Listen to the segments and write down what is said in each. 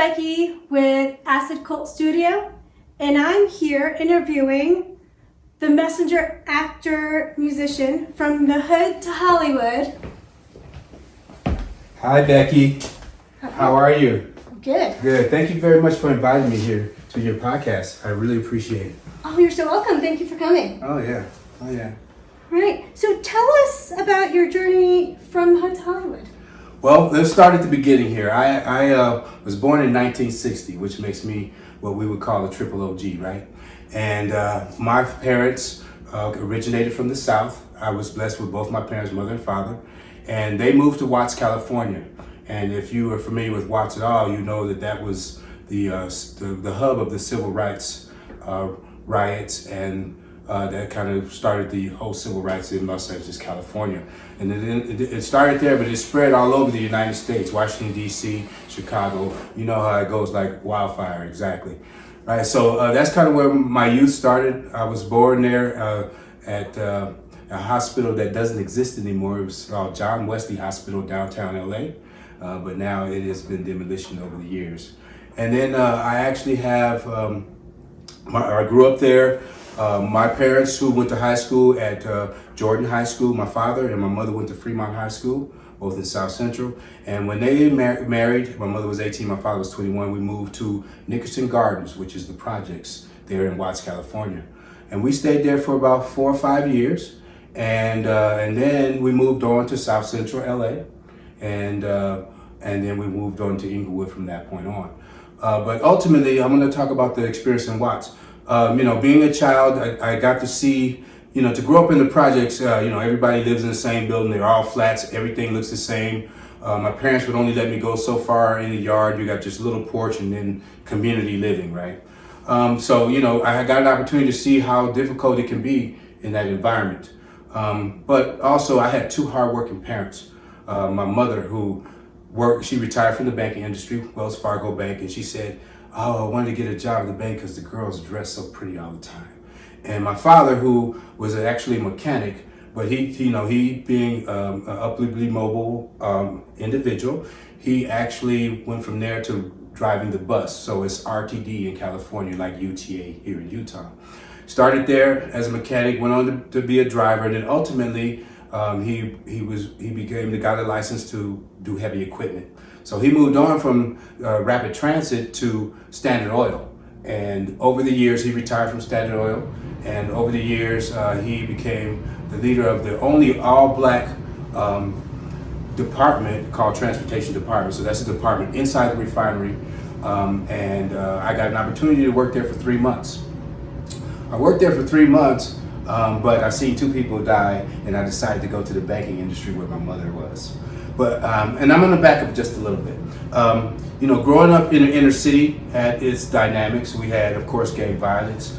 Becky with Acid Cult Studio, and I'm here interviewing the messenger actor musician from the hood to Hollywood. Hi, Becky. How are you? Good. Good. Thank you very much for inviting me here to your podcast. I really appreciate it. Oh, you're so welcome. Thank you for coming. Oh, yeah. Oh, yeah. Right. So tell us about your journey from the hood to Hollywood. Well, let's start at the beginning here. I was born in 1960, which makes me what we would call a triple OG, right? And my parents originated from the South. I was blessed with both my parents, mother and father, and they moved to Watts, California. And if you are familiar with Watts at all, you know that that was the hub of the civil rights riots, and that kind of started the whole civil rights in Los Angeles, California. And it started there, but it spread all over the United States, Washington, D.C., Chicago. You know how it goes, like wildfire, exactly. Right, so that's kind of where my youth started. I was born there at a hospital that doesn't exist anymore. It was called John Wesley Hospital, downtown L.A., but now it has been demolished over the years. And then I actually have, I grew up there. My parents, who went to high school at Jordan High School, my father and my mother went to Fremont High School, both in South Central. And when they married, my mother was 18, my father was 21, we moved to Nickerson Gardens, which is the projects there in Watts, California. And we stayed there for about 4 or 5 years. And then we moved on to South Central LA. And then we moved on to Inglewood from that point on. But ultimately, I'm going to talk about the experience in Watts. Being a child, I got to see, to grow up in the projects, everybody lives in the same building. They're all flats. Everything looks the same. My parents would only let me go so far in the yard. You got just a little porch and then community living, right? I got an opportunity to see how difficult it can be in that environment. But also I had two hardworking parents. My mother, who she retired from the banking industry, Wells Fargo Bank, and she said, "Oh, I wanted to get a job at the bank because the girls dress so pretty all the time." And my father, who was actually a mechanic, but he being an upwardly mobile individual, he actually went from there to driving the bus. So it's RTD in California, like UTA here in Utah. Started there as a mechanic, went on to be a driver, and then ultimately he became the guy that licensed to do heavy equipment. So he moved on from Rapid Transit to Standard Oil. And over the years, he retired from Standard Oil. And over the years, he became the leader of the only all-black department called Transportation Department. So that's a department inside the refinery. I got an opportunity to work there for 3 months. I worked there for 3 months, but I seen 2 people die, and I decided to go to the banking industry where my mother was. But and I'm gonna back up just a little bit. Growing up in the inner city had its dynamics. We had, of course, gang violence.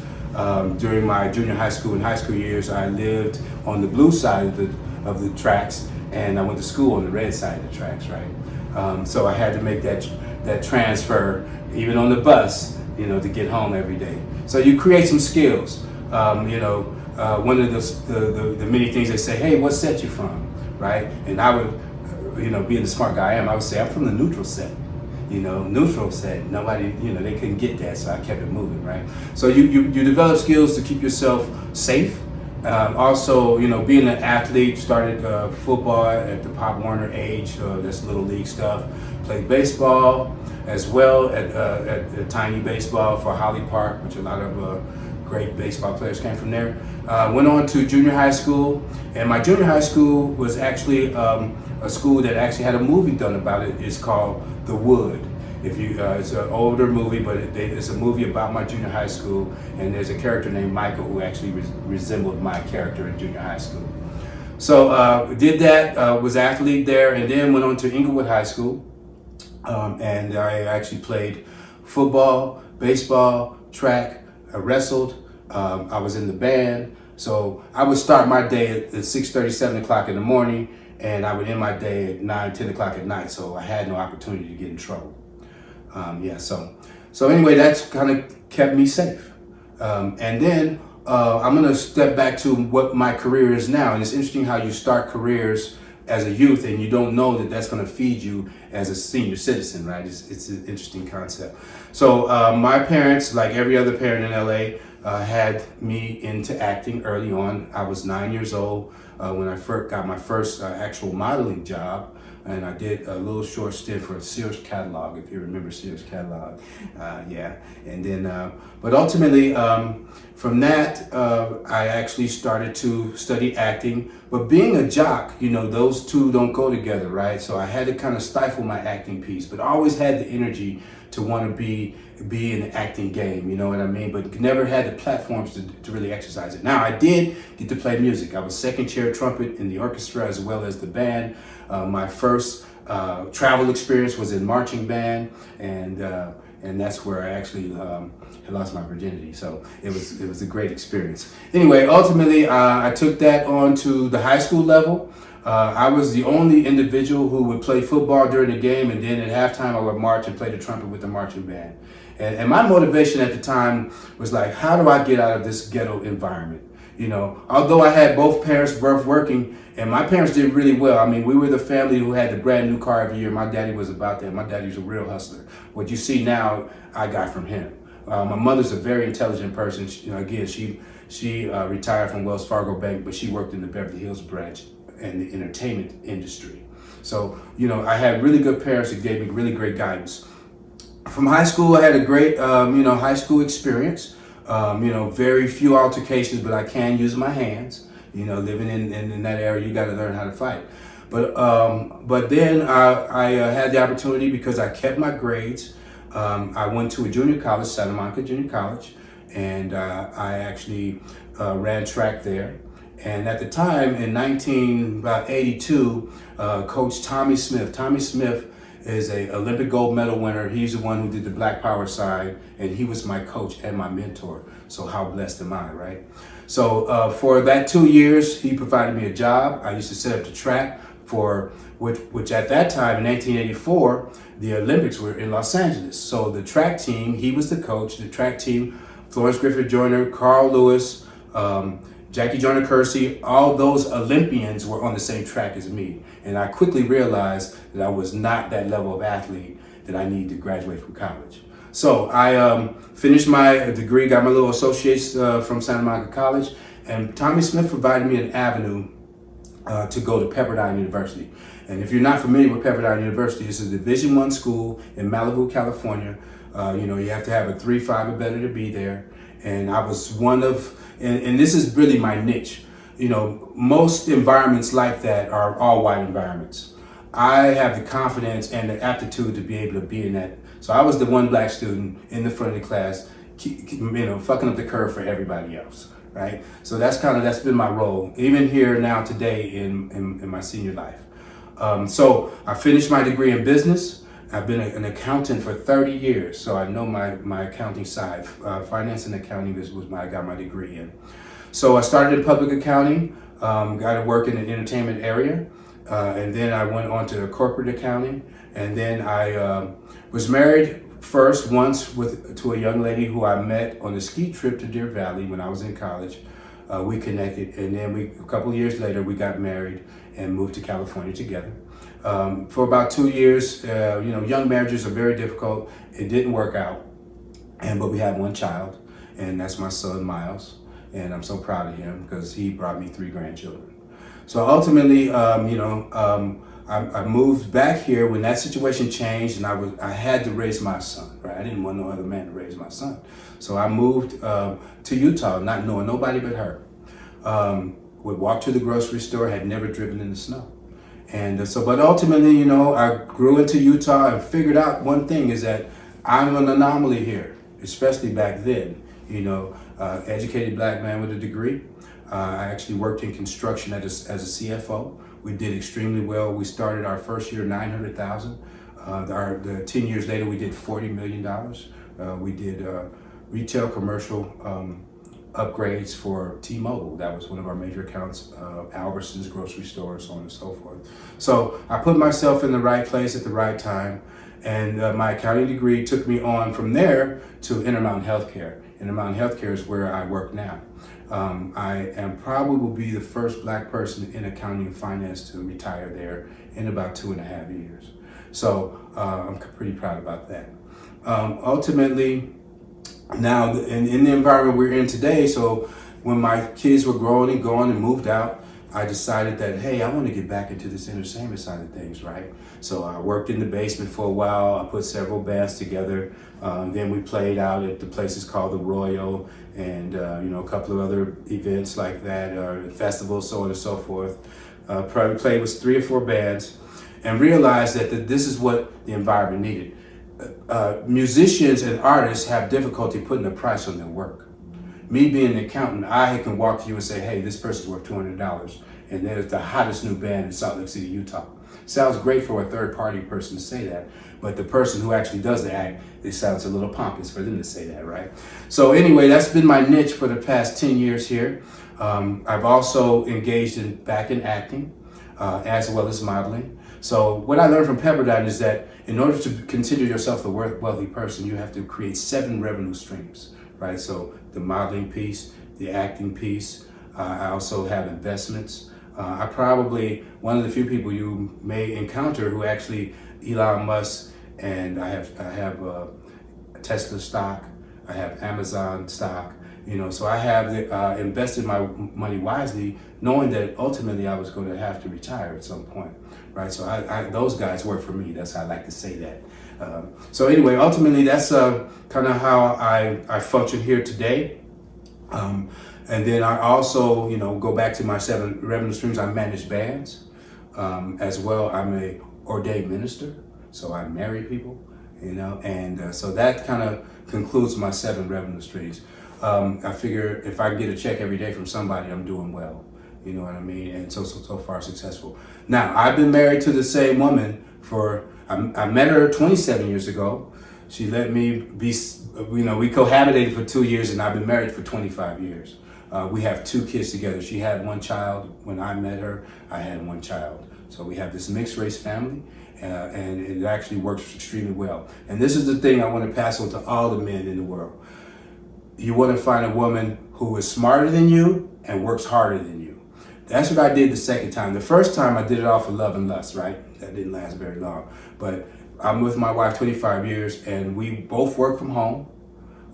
During my junior high school and high school years, I lived on the blue side of the tracks, and I went to school on the red side of the tracks, right? So I had to make that transfer, even on the bus, to get home every day. So you create some skills. One of the many things they say, "Hey, what set you from?" Right? And I would, being the smart guy I am, I would say, "I'm from the neutral set." Neutral set, nobody, they couldn't get that, so I kept it moving, right? So you develop skills to keep yourself safe. Also, being an athlete, started football at the Pop Warner age, that's little league stuff. Played baseball as well at Tiny Baseball for Holly Park, which a lot of great baseball players came from there. Went on to junior high school, and my junior high school was actually a school that actually had a movie done about it. It's called The Wood. It's an older movie, but it's a movie about my junior high school, and there's a character named Michael who actually resembled my character in junior high school. So did that, was athlete there, and then went on to Inglewood High School, and I actually played football, baseball, track, I wrestled, I was in the band. So I would start my day at 6:30, 7 o'clock in the morning, and I would end my day at 9, 10 o'clock at night, so I had no opportunity to get in trouble. So anyway, that's kind of kept me safe. And then I'm gonna step back to what my career is now, and it's interesting how you start careers as a youth, and you don't know that that's going to feed you as a senior citizen, right? It's an interesting concept. So my parents, like every other parent in LA, had me into acting early on. I was 9 years old when I first got my first actual modeling job. And I did a little short stint for a Sears catalog, if you remember Sears catalog. Yeah. And then, but ultimately, from that, I actually started to study acting. But being a jock, you know, those two don't go together, right? So I had to kind of stifle my acting piece, but I always had the energy to want to be in the acting game, you know what I mean? But never had the platforms to really exercise it. Now, I did get to play music. I was second chair trumpet in the orchestra as well as the band. My first travel experience was in marching band, and that's where I actually had lost my virginity. So it was a great experience. Anyway, ultimately, I took that on to the high school level. I was the only individual who would play football during the game, and then at halftime I would march and play the trumpet with the marching band. And my motivation at the time was like, how do I get out of this ghetto environment? You know, although I had both parents both working, and my parents did really well. I mean, we were the family who had the brand new car every year. My daddy was about that. My daddy was a real hustler. What you see now, I got from him. My mother's a very intelligent person. She, you know, again, she retired from Wells Fargo Bank, but she worked in the Beverly Hills branch and the entertainment industry. So, you know, I had really good parents that gave me really great guidance. From high school, I had a great, high school experience. Very few altercations, but I can use my hands. You know, living in that area, you got to learn how to fight. But then I had the opportunity because I kept my grades. I went to a junior college, Santa Monica Junior College, and I actually ran track there. And at the time, in 1982, Coach Tommy Smith. Tommy Smith is a Olympic gold medal winner. He's the one who did the Black Power side, and he was my coach and my mentor. So how blessed am I, right? So for that 2 years, he provided me a job. I used to set up the track for which at that time in 1984, the Olympics were in Los Angeles. So the track team, he was the coach. The track team, Florence Griffith Joyner, Carl Lewis, Jackie Joyner Kersey, all those Olympians were on the same track as me. And I quickly realized that I was not that level of athlete that I needed to graduate from college. So I finished my degree, got my little associates from Santa Monica College, and Tommy Smith provided me an avenue to go to Pepperdine University. And if you're not familiar with Pepperdine University, it's a Division I school in Malibu, California. You have to have a 3.5 or better to be there. And I was one of, and this is really my niche. You know, most environments like that are all white environments. I have the confidence and the aptitude to be able to be in that. So I was the one black student in the front of the class, fucking up the curve for everybody else, right? So that's been my role, even here now today in my senior life. So I finished my degree in business. I've been an accountant for 30 years, so I know my accounting side. Finance and accounting was I got my degree in. So I started in public accounting, got to work in the entertainment area, and then I went on to corporate accounting, and then I was married once to a young lady who I met on a ski trip to Deer Valley when I was in college. We connected, and then a couple of years later, we got married and moved to California together. For about 2 years, young marriages are very difficult. It didn't work out, but we had one child, and that's my son, Miles. And I'm so proud of him because he brought me 3 grandchildren. So ultimately, I moved back here when that situation changed, and I had to raise my son, right? I didn't want no other man to raise my son. So I moved to Utah, not knowing nobody but her. Would walk to the grocery store, had never driven in the snow. And but ultimately, I grew into Utah and figured out one thing is that I'm an anomaly here, especially back then. Educated black man with a degree. I actually worked in construction as a CFO. We did extremely well. We started our first year $900,000. The 10 years later, we did $40 million. We did retail commercial upgrades for T-Mobile. That was one of our major accounts, Albertsons, grocery stores, so on and so forth. So I put myself in the right place at the right time, and my accounting degree took me on from there to Intermountain Healthcare. and Mountain Healthcare is where I work now. I am probably will be the first black person in accounting and finance to retire there in about 2.5 years. So I'm pretty proud about that. Ultimately, now in the environment we're in today, so when my kids were growing and going and moved out, I decided that, hey, I want to get back into this entertainment side of things, right? So I worked in the basement for a while. I put several bands together. Then we played out at the places called the Royal and, a couple of other events like that, festivals, so on and so forth. Probably played with 3 or 4 bands and realized that this is what the environment needed. Musicians and artists have difficulty putting a price on their work. Me being an accountant, I can walk to you and say, hey, this person's worth $200, and they're the hottest new band in Salt Lake City, Utah. Sounds great for a third-party person to say that, but the person who actually does the act, it sounds a little pompous for them to say that, right? So anyway, that's been my niche for the past 10 years here. I've also engaged back in acting, as well as modeling. So what I learned from Pepperdine is that in order to consider yourself a wealthy person, you have to create 7 revenue streams, right? So the modeling piece, the acting piece. I also have investments. I probably one of the few people you may encounter who actually Elon Musk, and I have Tesla stock. I have Amazon stock. So I have invested my money wisely, knowing that ultimately I was going to have to retire at some point, right? So those guys work for me. That's how I like to say that. So anyway, ultimately that's kind of how I function here today. And then I also, go back to my 7 revenue streams. I manage bands as well. I'm a ordained minister, so I marry people, and so that kind of concludes my 7 revenue streams. I figure if I get a check every day from somebody, I'm doing well. You know what I mean? And so far successful. Now, I've been married to the same woman I met her 27 years ago. She let me be, we cohabitated for 2 years, and I've been married for 25 years. We have 2 kids together. She had 1 child. When I met her, I had 1 child. So we have this mixed race family, and it actually works extremely well. And this is the thing I want to pass on to all the men in the world. You want to find a woman who is smarter than you and works harder than you. That's what I did the second time. The first time I did it off of love and lust, right? That didn't last very long. But I'm with my wife 25 years, and we both work from home.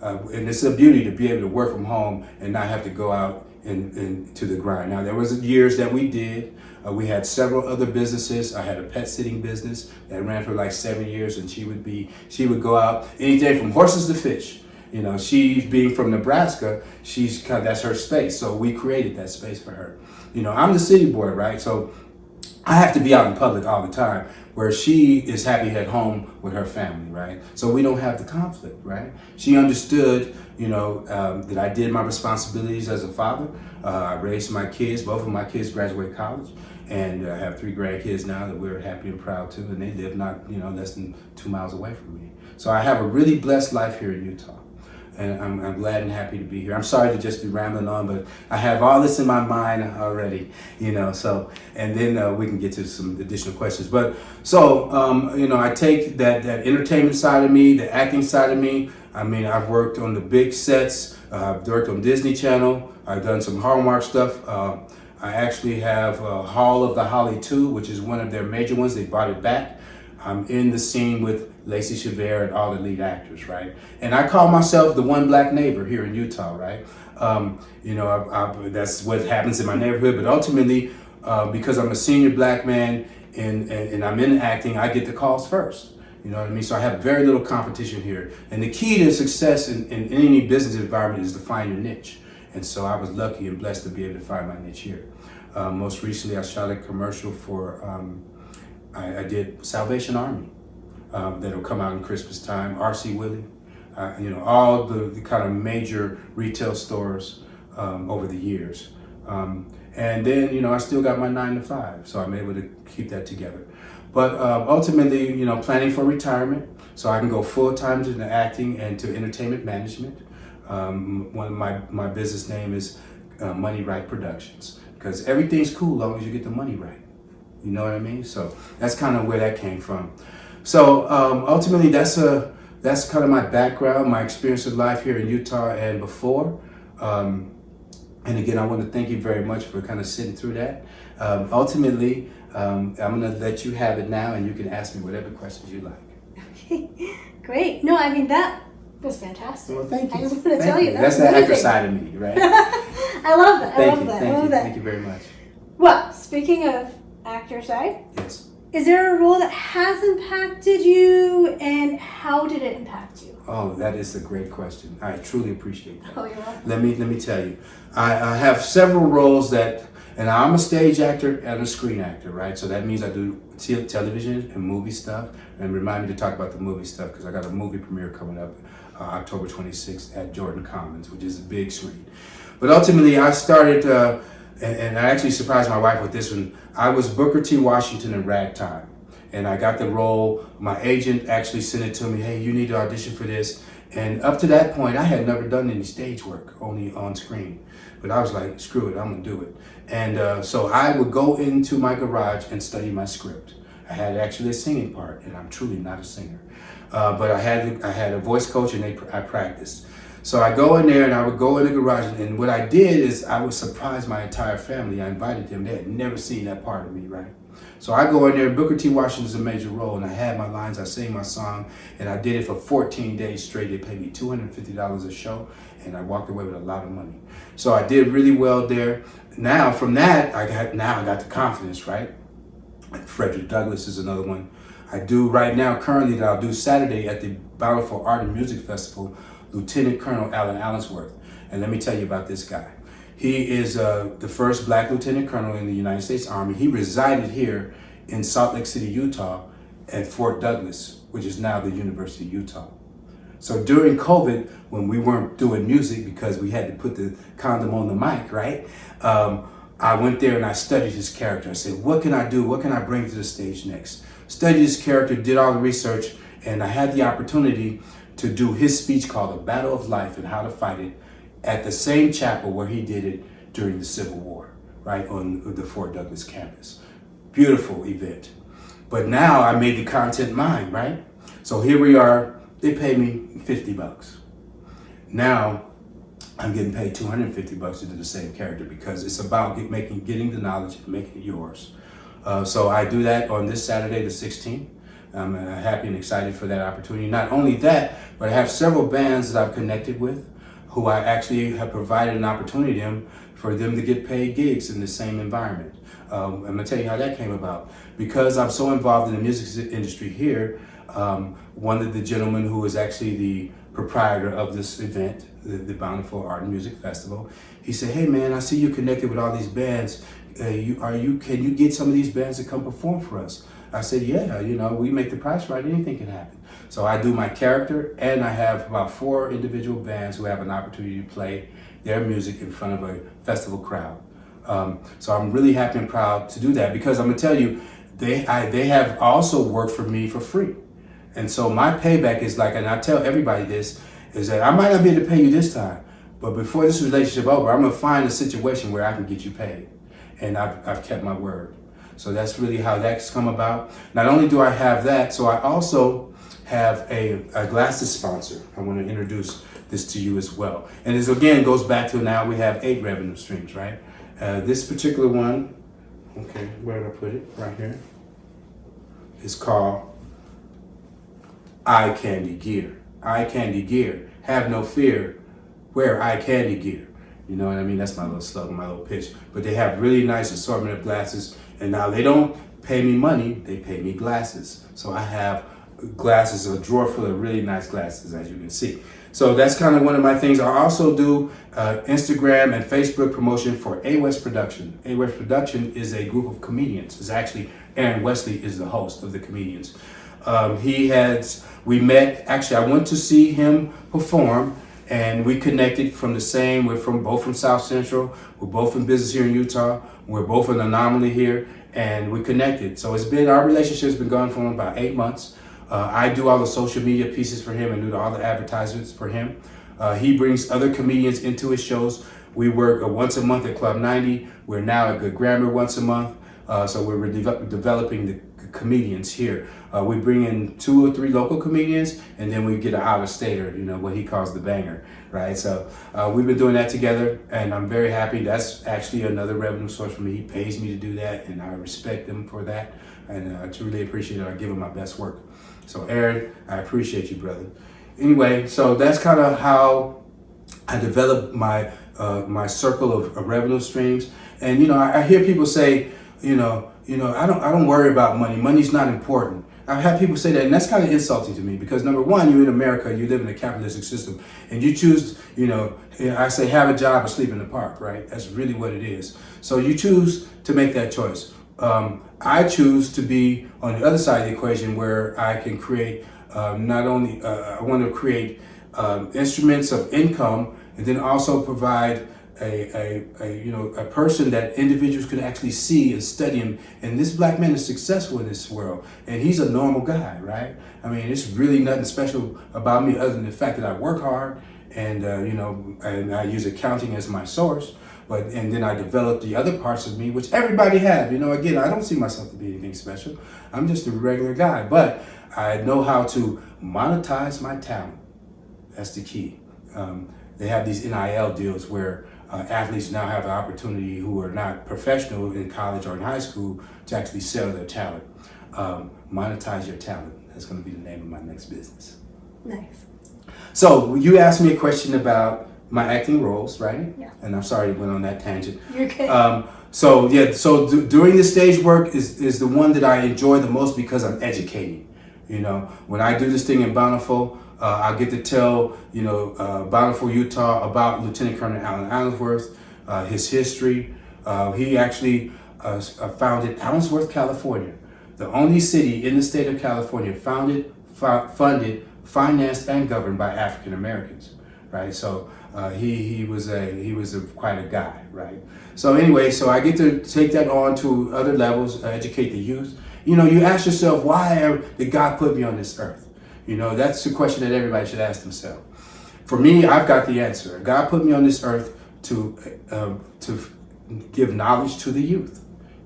And it's a beauty to be able to work from home and not have to go out to the grind. Now, there was years that we did. We had several other businesses. I had a pet sitting business that ran for like 7 years, and she would go out any day from horses to fish. She being from Nebraska, that's her space. So we created that space for her. I'm the city boy, right? So I have to be out in public all the time, where she is happy at home with her family, right? So we don't have the conflict, right? She understood, that I did my responsibilities as a father. I raised my kids. Both of my kids graduated college, and I have 3 grandkids now that we're happy and proud to, and they live not, less than 2 miles away from me. So I have a really blessed life here in Utah. And I'm glad and happy to be here. I'm sorry to just be rambling on, but I have all this in my mind already, so, and then we can get to some additional questions. But so, I take that entertainment side of me, the acting side of me. I've worked on the big sets. I've worked on Disney Channel. I've done some Hallmark stuff. I actually have Hall of the Holly 2, which is one of their major ones. They brought it back. I'm in the scene with Lacey Chabert and all the lead actors, right? And I call myself the one black neighbor here in Utah, right? That's what happens in my neighborhood. But ultimately, because I'm a senior black man and I'm in acting, I get the calls first. You know what I mean? So I have very little competition here. And the key to success in any business environment is to find your niche. And so I was lucky and blessed to be able to find my niche here. Most recently, I shot a commercial for, I did Salvation Army. That'll come out in Christmas time, RC Willie, all the kind of major retail stores over the years. And then, I still got my 9 to 5, so I'm able to keep that together. But ultimately, planning for retirement, so I can go full-time to the acting and to entertainment management. One of my business name is Money Right Productions, because everything's cool as long as you get the money right. You know what I mean? So that's kind of where that came from. So ultimately, that's that's kind of my background, my experience of life here in Utah and before. And again, I want to thank you very much for kind of sitting through that. Ultimately, I'm going to let you have it now, and you can ask me whatever questions you like. Okay, great. No, I mean, that was fantastic. Well, thank you. I just want to tell you, That's the actor side of me, right? I love that. I love that. Thank you very much. Well, speaking of actor side, Yes. is there a role that has impacted you, and how did it impact you? Oh, that is a great question. I truly appreciate that. Oh, you're welcome. Let me tell you, I have several roles that, and I'm a stage actor and a screen actor, right? So that means I do television and movie stuff. And remind me to talk about the movie stuff because I got a movie premiere coming up October 26th at Jordan Commons, which is a big screen. But ultimately, I started, and I actually surprised my wife with this one. I was Booker T. Washington in Ragtime. And I got the role. My agent actually sent it to me. Hey, you need to audition for this. And up to that point, I had never done any stage work, only on screen. But I was like, screw it, I'm gonna do it. And so I would go into my garage and study my script. I had actually a singing part, and I'm truly not a singer. But I had a voice coach, and I practiced. So I go in there, and I would go in the garage, and what I did is I would surprise my entire family. I invited them. They had never seen that part of me, right? So I go in there, Booker T. Washington's a major role, and I had my lines, I sang my song, and I did it for 14 days straight. They paid me $250 a show, and I walked away with a lot of money. So I did really well there. Now, from that, I got the confidence, right? Frederick Douglass is another one. I do right now, currently, that I'll do Saturday at the Bountiful Art and Music Festival, Lieutenant Colonel Alan Allensworth. And let me tell you about this guy. He is the first black lieutenant colonel in the United States Army. He resided here in Salt Lake City, Utah, at Fort Douglas, which is now the University of Utah. So during COVID, when we weren't doing music because we had to put the condom on the mic, right? I went there and I studied his character. I said, what can I do? What can I bring to the stage next? Studied his character, did all the research, and I had the opportunity to do his speech called The Battle of Life and How to Fight It at the same chapel where he did it during the Civil War, right, on the Fort Douglas campus. Beautiful event. But now I made the content mine, right? So here we are, they pay me $50. Now I'm getting paid $250 to do the same character because it's about getting the knowledge and making it yours. So I do that on this Saturday, the 16th. I'm happy and excited for that opportunity. Not only that, but I have several bands that I've connected with who I actually have provided an opportunity for them to get paid gigs in the same environment. I'm gonna tell you how that came about. Because I'm so involved in the music industry here, one of the gentlemen who is actually the proprietor of this event, the Bountiful Art and Music Festival, he said, hey man, I see you connected with all these bands. Can you get some of these bands to come perform for us? I said, yeah, we make the price right, anything can happen. So I do my character, and I have about 4 individual bands who have an opportunity to play their music in front of a festival crowd. So I'm really happy and proud to do that because I'm gonna tell you, they have also worked for me for free. And so my payback is like, and I tell everybody this, is that I might not be able to pay you this time, but before this relationship over, I'm gonna find a situation where I can get you paid. And I've kept my word. So that's really how that's come about. Not only do I have that, so I also have a glasses sponsor. I want to introduce this to you as well. And this again goes back to now we have 8 revenue streams, right? This particular one, okay, where did I put it? Right here. It's called Eye Candy Gear. Eye Candy Gear. Have no fear. Wear eye candy gear. You know what I mean? That's my little slogan, my little pitch. But they have really nice assortment of glasses. And now they don't pay me money, they pay me glasses. So I have glasses, a drawer full of really nice glasses, as you can see. So that's kind of one of my things. I also do Instagram and Facebook promotion for A-West Production. A-West Production is a group of comedians. It's actually, Aaron Wesley is the host of the comedians. We met, actually I went to see him perform, and we connected from the same, we're both from South Central, we're both in business here in Utah, we're both an anomaly here, and we connected. So our relationship's been going for about 8 months. I do all the social media pieces for him and do all the advertisements for him. He brings other comedians into his shows. We work once a month at Club 90. We're now at Good Grammar once a month. So we're developing the comedians here. We bring in 2 or 3 local comedians, and then we get an out-of-stater, what he calls the banger, right? So we've been doing that together, and I'm very happy. That's actually another revenue source for me. He pays me to do that, and I respect him for that, and I truly appreciate it. I give him my best work. So Aaron, I appreciate you, brother. Anyway, so that's kind of how I developed my my circle of revenue streams. And I hear people say, I don't worry about money. Money's not important. I've had people say that, and that's kind of insulting to me because number one, you're in America, you live in a capitalistic system, and you choose, I say have a job or sleep in the park, right? That's really what it is. So you choose to make that choice. I choose to be on the other side of the equation where I can create not only, I want to create instruments of income and then also provide a person that individuals can actually see and study him. And this black man is successful in this world, and he's a normal guy, right? I mean, it's really nothing special about me other than the fact that I work hard and and I use accounting as my source. And then I developed the other parts of me, which everybody have. Again, I don't see myself to be anything special. I'm just a regular guy, but I know how to monetize my talent. That's the key. They have these NIL deals where athletes now have the opportunity who are not professional in college or in high school to actually sell their talent. Monetize your talent. That's going to be the name of my next business. Nice. So you asked me a question about my acting roles, right? Yeah. And I'm sorry I went on that tangent. You're good. During the stage work is the one that I enjoy the most because I'm educating. When I do this thing in Bountiful, I get to tell, Bountiful, Utah about Lieutenant Colonel Allen Allensworth, his history. He actually founded Allensworth, California, the only city in the state of California funded, financed, and governed by African Americans, right? So he was quite a guy, right? So anyway, so I get to take that on to other levels, educate the youth. You ask yourself, why did God put me on this earth? That's the question that everybody should ask themselves. For me, I've got the answer. God put me on this earth to give knowledge to the youth.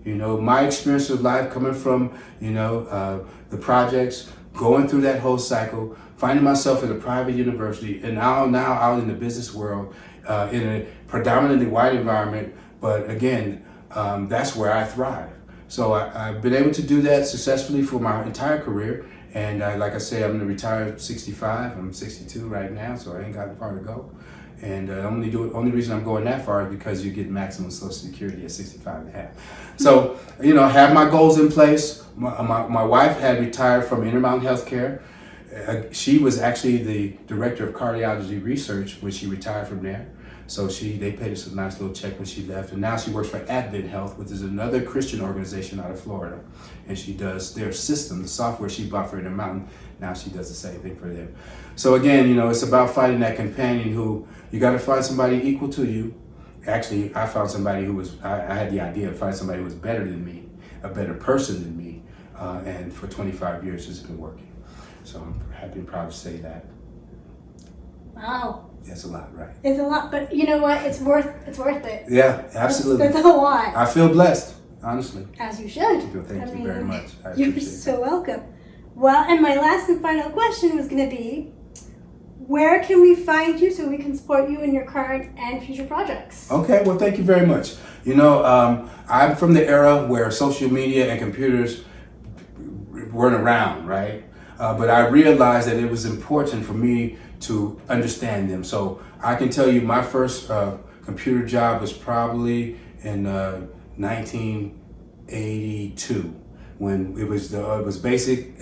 My experience of life coming from, the projects, going through that whole cycle, finding myself at a private university, and now out in the business world, in a predominantly white environment. But again, that's where I thrive. So I've been able to do that successfully for my entire career. And like I say, I'm going to retire at 65. I'm 62 right now, so I ain't got far to go. And only reason I'm going that far is because you get maximum Social Security at 65 and a half. So, I have my goals in place. My wife had retired from Intermountain Healthcare. She was actually the director of cardiology research when she retired from there. So they paid us a nice little check when she left. And now she works for Advent Health, which is another Christian organization out of Florida. And she does their system, the software she bought for Intermountain. Now she does the same thing for them. So again, it's about finding that companion who, you got to find somebody equal to you. Actually, I found somebody I had the idea of finding somebody who was better than me, a better person than me. And for 25 years, it's been working. So I'm happy and proud to say that. Wow. That's a lot, right? It's a lot, but you know what? It's worth it. Yeah, absolutely. That's a lot. I feel blessed, honestly. As you should. Thank you very much. You're so welcome. Well, and my last and final question was going to be, where can we find you so we can support you in your current and future projects? Okay, well, thank you very much. I'm from the era where social media and computers weren't around, right? But I realized that it was important for me to understand them. So I can tell you my first computer job was probably in 1982 when it was basic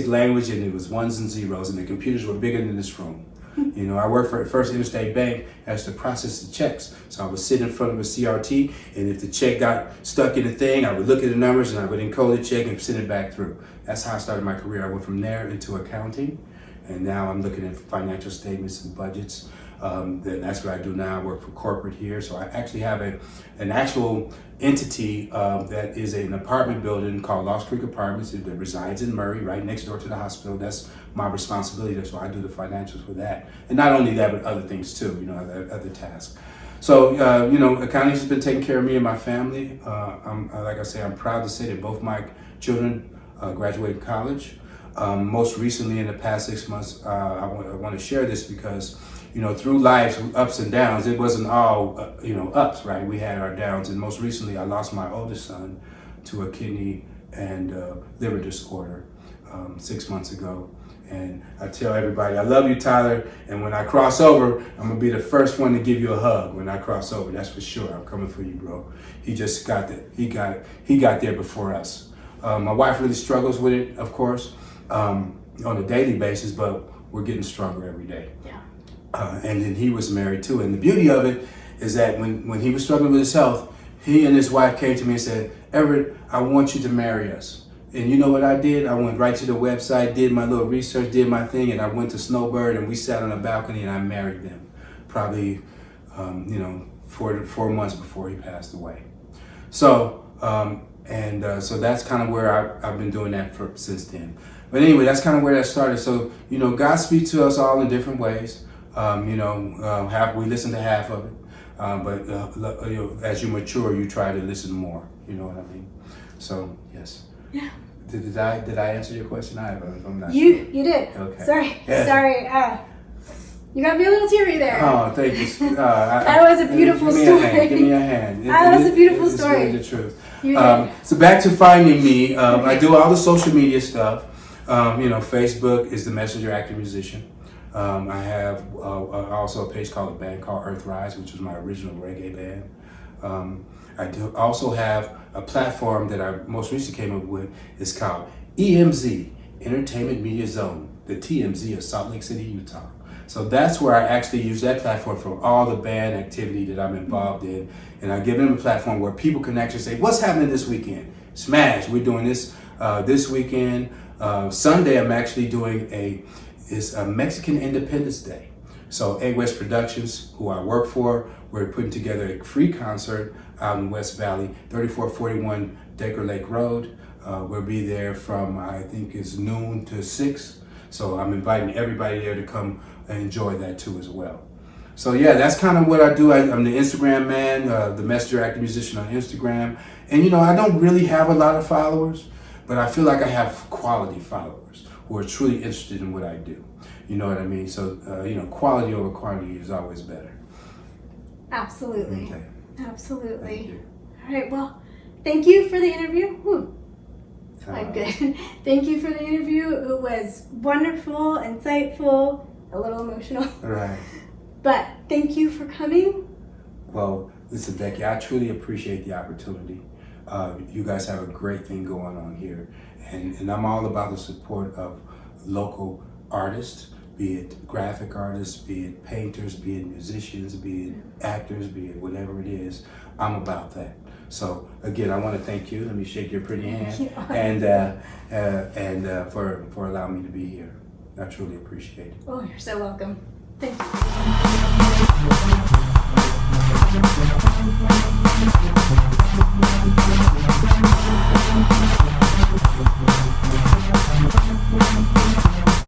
language, and it was ones and zeros, and the computers were bigger than this room. I worked for First Interstate Bank as to process the checks. So I would sit in front of a CRT, and if the check got stuck in the thing, I would look at the numbers and I would encode the check and send it back through. That's how I started my career. I went from there into accounting, and now I'm looking at financial statements and budgets. That's what I do now. I work for corporate here. So I actually have an actual entity that is an apartment building called Lost Creek Apartments that resides in Murray, right next door to the hospital. That's my responsibility. So I do the financials for that. And not only that, but other things too, other tasks. So, accounting has been taking care of me and my family. Like I say, I'm proud to say that both my children graduated college. Most recently, in the past 6 months, I want to share this because, through life's ups and downs, it wasn't all, ups, right? We had our downs. And most recently, I lost my oldest son to a kidney and liver disorder 6 months ago. And I tell everybody, I love you, Tyler. And when I cross over, I'm gonna be the first one to give you a hug when I cross over. That's for sure. I'm coming for you, bro. He just got that. He got there before us. My wife really struggles with it, of course, on a daily basis, but we're getting stronger every day. Yeah. And then he was married too. And the beauty of it is that when he was struggling with his health, he and his wife came to me and said, Everett, I want you to marry us. And you know what I did? I went right to the website, did my little research, did my thing, and I went to Snowbird and we sat on a balcony and I married them. Probably, 4 months before he passed away. So, so that's kind of where I've been doing that since then. But anyway, that's kind of where that started. So, God speaks to us all in different ways. We listen to half of it. But as you mature, you try to listen more. You know what I mean? So, yes. Yeah. Did I answer your question? I'm not You sure. did. Okay. Sorry. Yeah. Sorry. You got me a little teary there. Oh, thank you. That was a beautiful story. Give me a hand. That was a beautiful story. It's really the truth. You did. So back to finding me. I do all the social media stuff. Facebook is the Messenger Actor Musician. I have also a page called a band called Earthrise, which was my original reggae band. I do also have a platform that I most recently came up with. It's called EMZ, Entertainment Media Zone, the TMZ of Salt Lake City, Utah. So that's where I actually use that platform for all the band activity that I'm involved in. And I give them a platform where people can actually say, what's happening this weekend? Smash, we're doing this this weekend. Sunday, I'm actually doing it's a Mexican Independence Day. So A West Productions, who I work for, we're putting together a free concert out in West Valley, 3441 Decker Lake Road. We'll be there from, I think it's noon to 6. So I'm inviting everybody there to come and enjoy that too as well. So yeah, that's kind of what I do. I'm the Instagram man, the Messenger Actor Musician on Instagram. And I don't really have a lot of followers, but I feel like I have quality followers who are truly interested in what I do. You know what I mean? So, quality over quantity is always better. Absolutely. Okay. Absolutely. Thank you. All right. Well, thank you for the interview. Whew. I'm good. Thank you for the interview. It was wonderful, insightful, a little emotional. All right. But thank you for coming. Well, listen, Becky, I truly appreciate the opportunity. You guys have a great thing going on here. And I'm all about the support of local artists, be it graphic artists, be it painters, be it musicians, be it actors, be it whatever it is. I'm about that. So again, I want to thank you. Let me shake your pretty hand, and for allowing me to be here. I truly appreciate it. Oh, you're so welcome. Thank you.